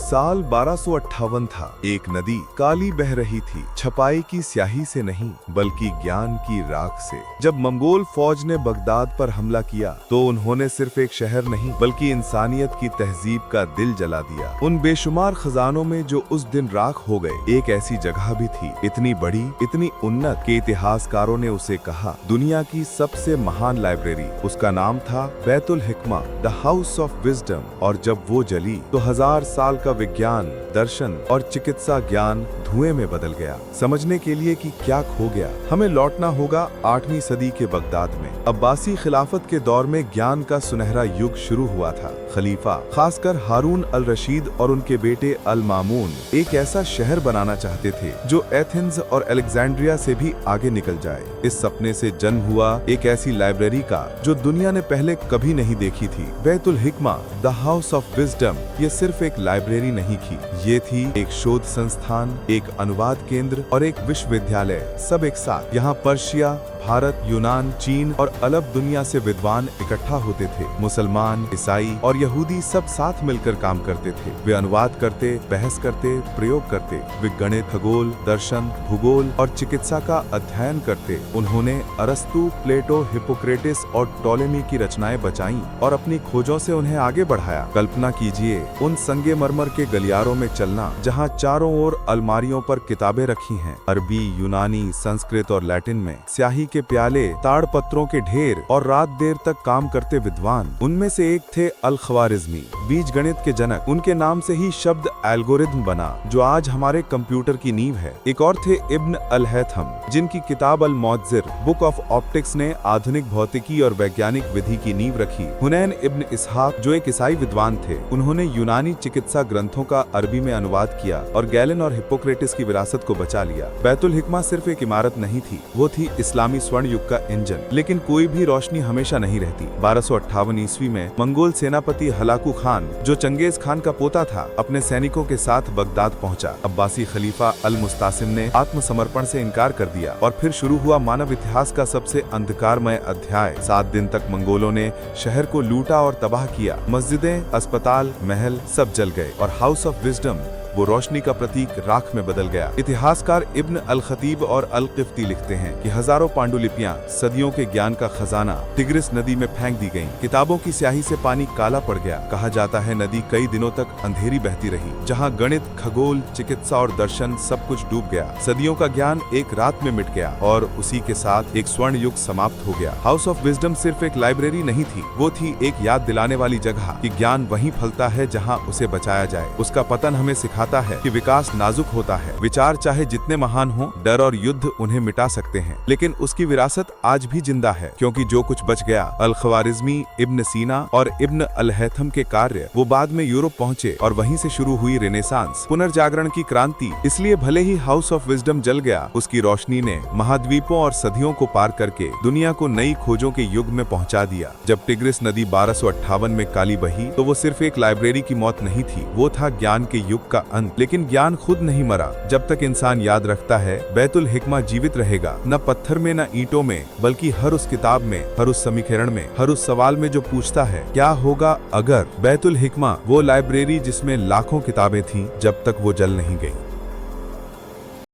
साल 1258 था। एक नदी काली बह रही थी, छपाई की स्याही से नहीं बल्कि ज्ञान की राख से। जब मंगोल फौज ने बगदाद पर हमला किया तो उन्होंने सिर्फ एक शहर नहीं बल्कि इंसानियत की तहजीब का दिल जला दिया। उन बेशुमार खजानों में जो उस दिन राख हो गए, एक ऐसी जगह भी थी, इतनी बड़ी, इतनी उन्नत के इतिहासकारों ने उसे कहा दुनिया की सबसे महान लाइब्रेरी। उसका नाम था Baitul Hikma, the House of Wisdom. और जब वो जली तो 1000 साल का विज्ञान, दर्शन और चिकित्सा ज्ञान धुएं में बदल गया। समझने के लिए कि क्या खो गया, हमें लौटना होगा 8वीं सदी के बगदाद में। अब्बासी खिलाफत के दौर में ज्ञान का सुनहरा युग शुरू हुआ था। खलीफा, खासकर हारून अल रशीद और उनके बेटे अल मामून, एक ऐसा शहर बनाना चाहते थे जो एथेंस और अलेक्जेंड्रिया से भी आगे निकल जाए। इस सपने से जन्म हुआ एक ऐसी लाइब्रेरी का जो दुनिया ने पहले कभी नहीं देखी थी। Baitul Hikma, the House of Wisdom, ये सिर्फ एक लाइब्रेरी नहीं थी, ये थी एक शोध संस्थान, एक अनुवाद केंद्र और एक विश्वविद्यालय, सब एक साथ। यहाँ पर्शिया, भारत, यूनान, चीन और अरब दुनिया से विद्वान इकट्ठा होते थे। मुसलमान, ईसाई और यहूदी सब साथ मिलकर काम करते थे। वे अनुवाद करते, बहस करते, प्रयोग करते। वे गणित, खगोल, दर्शन, भूगोल और चिकित्सा का अध्ययन करते। उन्होंने अरस्तु, प्लेटो, हिप्पोक्रेटिस और टोलेमी की रचनाएं बचाईं और अपनी खोजों से उन्हें आगे बढ़ाया। कल्पना कीजिए उन संगमरमर के गलियारों में चलना जहाँ चारों ओर अलमारियों पर किताबें रखी हैं, अरबी, यूनानी, संस्कृत और लैटिन में, स्याही के प्याले, ताड़पत्रों के ढेर और रात देर तक काम करते विद्वान। उनमें से एक थे अल ख्वारिज़मी, बीज गणित के जनक। उनके नाम से ही शब्द एल्गोरिथम बना जो आज हमारे कंप्यूटर की नींव है। एक और थे इब्न अल हैथम, जिनकी किताब अल मुअज्जिर, बुक ऑफ ऑप्टिक्स ने आधुनिक भौतिकी और वैज्ञानिक विधि की नींव रखी। हुनैन इब्न इसहाक, जो एक ईसाई विद्वान थे, उन्होंने यूनानी चिकित्सा ग्रंथों का अरबी में अनुवाद किया और गैलन और हिप्पोक्रेटिस की विरासत को बचा लिया। बैतुल हिकमा सिर्फ एक इमारत नहीं थी, वो थी इस्लामी स्वर्ण युग का इंजन। लेकिन कोई भी रोशनी हमेशा नहीं रहती। 1258 ईस्वी में मंगोल सेनापति हलाकू खान, जो चंगेज खान का पोता था, अपने सैनिकों के साथ बगदाद पहुंचा। अब्बासी खलीफा अल मुस्तासिम ने आत्मसमर्पण से इनकार कर दिया और फिर शुरू हुआ मानव इतिहास का सबसे अंधकारमय अध्याय। 7 दिन तक मंगोलों ने शहर को लूटा और तबाह किया। मस्जिदें, अस्पताल, महल सब जल गए और हाउस ऑफ विजडम, वो रोशनी का प्रतीक, राख में बदल गया। इतिहासकार इब्न अल खतीब और अल किफ्ती लिखते हैं कि हजारों पांडुलिपियां, सदियों के ज्ञान का खजाना, टिग्रिस नदी में फेंक दी गईं। किताबों की स्याही से पानी काला पड़ गया। कहा जाता है नदी कई दिनों तक अंधेरी बहती रही, जहां गणित, खगोल, चिकित्सा और दर्शन सब कुछ डूब गया। सदियों का ज्ञान एक रात में मिट गया और उसी के साथ एक स्वर्ण युग समाप्त हो गया। हाउस ऑफ विजडम सिर्फ एक लाइब्रेरी नहीं थी, वो थी एक याद दिलाने वाली जगह कि ज्ञान वहीं फलता है जहाँ उसे बचाया जाए। उसका पतन हमें सिखाता है कि विकास नाजुक होता है। विचार चाहे जितने महान हों, डर और युद्ध उन्हें मिटा सकते हैं, लेकिन उसकी विरासत आज भी जिंदा है, क्योंकि जो कुछ बच गया, अल ख्वारिज़मी, इब्न सीना और इब्न अल हैथम के कार्य, वो बाद में यूरोप पहुंचे और वहीं से शुरू हुई रेनेसांस, पुनर्जागरण की क्रांति। इसलिए भले ही हाउस ऑफ विजडम जल गया, उसकी रोशनी ने महाद्वीपों और सदियों को पार करके दुनिया को नई खोजों के युग में पहुंचा दिया। जब टिग्रिस नदी 1258 में काली बही तो वो सिर्फ एक लाइब्रेरी की मौत नहीं थी, वो था ज्ञान के युग का अंत। लेकिन ज्ञान खुद नहीं मरा। जब तक इंसान याद रखता है, बैतुल हिकमा जीवित रहेगा, न पत्थर में, न ईंटों में, बल्कि हर उस किताब में, हर उस समीकरण में, हर उस सवाल में जो पूछता है क्या होगा अगर। बैतुल हिकमा वो लाइब्रेरी जिसमें लाखों किताबें थीं जब तक वो जल नहीं गई।